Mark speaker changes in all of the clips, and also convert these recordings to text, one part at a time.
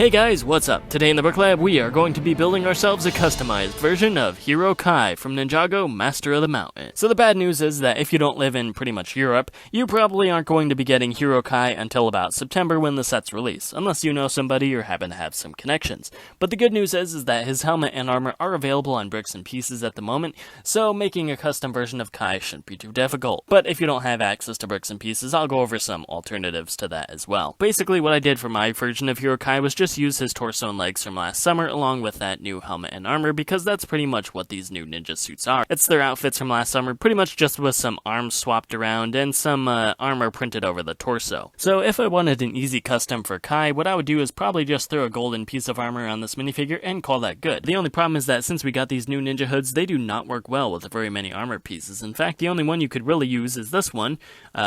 Speaker 1: Hey guys, what's up? Today in the Book Lab, we are going to be building ourselves a customized version of Hero Kai from Ninjago, Master of the Mountain. So the bad news is that if you don't live in pretty much Europe, you probably aren't going to be getting Hero Kai until about September when the set's release, unless you know somebody or happen to have some connections. But the good news is that his helmet and armor are available on bricks and pieces at the moment, so making a custom version of Kai shouldn't be too difficult. But if you don't have access to bricks and pieces, I'll go over some alternatives to that as well. Basically, what I did for my version of Hero Kai was just use his torso and legs from last summer along with that new helmet and armor, because that's pretty much what these new ninja suits are. It's their outfits from last summer, pretty much just with some arms swapped around and some armor printed over the torso. So if I wanted an easy custom for Kai, what I would do is probably just throw a golden piece of armor on this minifigure and call that good. The only problem is that since we got these new ninja hoods, they do not work well with very many armor pieces. In fact, the only one you could really use is this one,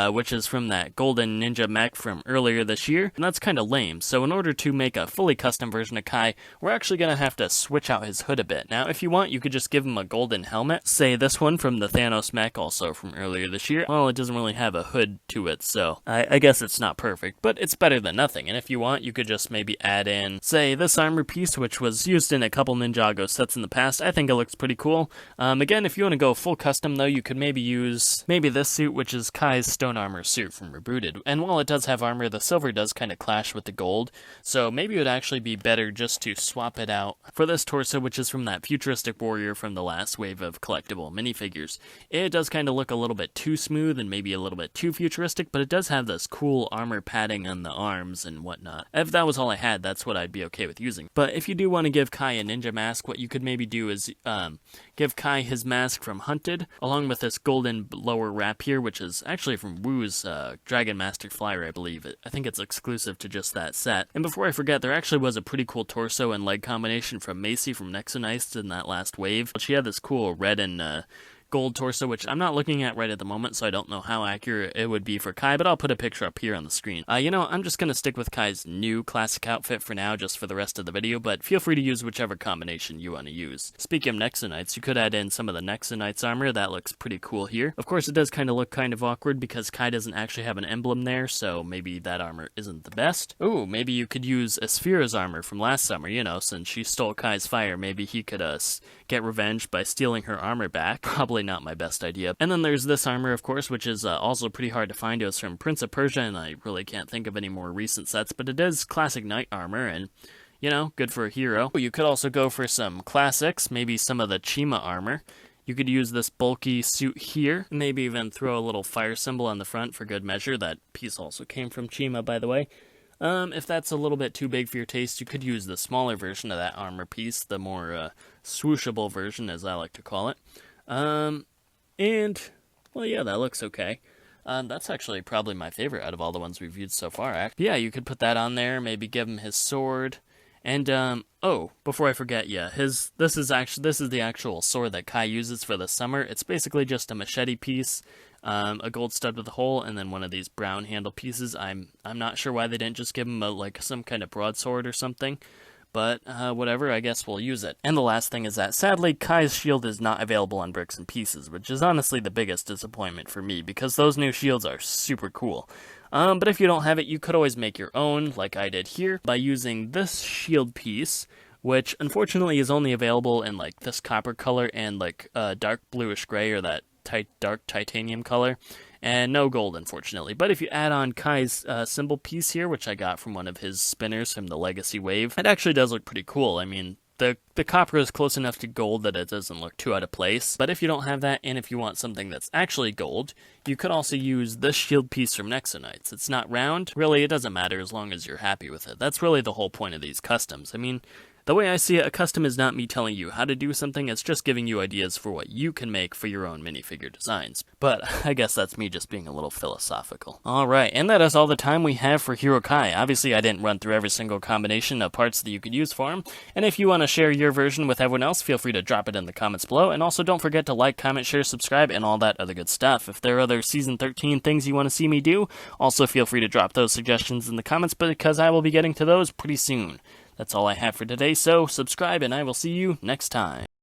Speaker 1: which is from that golden ninja mech from earlier this year, and that's kind of lame. So in order to make a fully custom version of Kai, we're actually going to have to switch out his hood a bit. Now, if you want, you could just give him a golden helmet, say this one from the Thanos mech, also from earlier this year. Well, it doesn't really have a hood to it, so I guess it's not perfect, but it's better than nothing. And if you want, you could just maybe add in, say, this armor piece, which was used in a couple Ninjago sets in the past. I think it looks pretty cool. Again, if you want to go full custom, though, you could maybe use this suit, which is Kai's stone armor suit from Rebooted. And while it does have armor, the silver does kind of clash with the gold, so maybe it would actually be better just to swap it out for this torso, which is from that futuristic warrior from the last wave of collectible minifigures. It does kind of look a little bit too smooth and maybe a little bit too futuristic, but it does have this cool armor padding on the arms and whatnot. If that was all I had, that's what I'd be okay with using. But if you do want to give Kai a ninja mask, what you could maybe do is give Kai his mask from Hunted, along with this golden lower wrap here, which is actually from Wu's Dragon Master Flyer, I believe. I think it's exclusive to just that set. And before I forget, there actually was a pretty cool torso and leg combination from Macy from Nexonice in that last wave. She had this cool red and gold torso, which I'm not looking at right at the moment, so I don't know how accurate it would be for Kai, but I'll put a picture up here on the screen. I'm just going to stick with Kai's new classic outfit for now, just for the rest of the video, but feel free to use whichever combination you want to use. Speaking of Nexonites, you could add in some of the Nexonites armor. That looks pretty cool here. Of course, it does kind of look kind of awkward because Kai doesn't actually have an emblem there, so maybe that armor isn't the best. Ooh, maybe you could use Asphira's armor from last summer, since she stole Kai's fire, maybe he could get revenge by stealing her armor back. Probably not my best idea. And then there's this armor, of course, which is also pretty hard to find. It was from Prince of Persia, and I really can't think of any more recent sets, but it is classic knight armor, and good for a hero. You could also go for some classics, maybe some of the Chima armor. You could use this bulky suit here, maybe even throw a little fire symbol on the front for good measure. That piece also came from Chima, by the way. If that's a little bit too big for your taste, you could use the smaller version of that armor piece, the more swooshable version, as I like to call it. Well, yeah, that looks okay. That's actually probably my favorite out of all the ones we've used so far. Yeah, you could put that on there, maybe give him his sword. And, before I forget, yeah, this is the actual sword that Kai uses for the summer. It's basically just a machete piece, a gold stud with a hole, and then one of these brown handle pieces. I'm not sure why they didn't just give him some kind of broadsword or something. But, whatever, I guess we'll use it. And the last thing is that, sadly, Kai's shield is not available on bricks and pieces, which is honestly the biggest disappointment for me, because those new shields are super cool. But if you don't have it, you could always make your own, like I did here, by using this shield piece, which unfortunately is only available in, this copper color and, dark bluish gray, or that dark titanium color. And no gold, unfortunately. But if you add on Kai's symbol piece here, which I got from one of his spinners from the Legacy Wave, it actually does look pretty cool. I mean, the copper is close enough to gold that it doesn't look too out of place. But if you don't have that, and if you want something that's actually gold, you could also use this shield piece from Nexonites. It's not round. Really, it doesn't matter as long as you're happy with it. That's really the whole point of these customs. I mean, the way I see it, a custom is not me telling you how to do something, it's just giving you ideas for what you can make for your own minifigure designs. But I guess that's me just being a little philosophical. Alright, and that is all the time we have for Hero Kai. Obviously, I didn't run through every single combination of parts that you could use for him, and if you want to share your version with everyone else, feel free to drop it in the comments below, and also don't forget to like, comment, share, subscribe, and all that other good stuff. If there are other Season 13 things you want to see me do, also feel free to drop those suggestions in the comments, because I will be getting to those pretty soon. That's all I have for today, so subscribe and I will see you next time.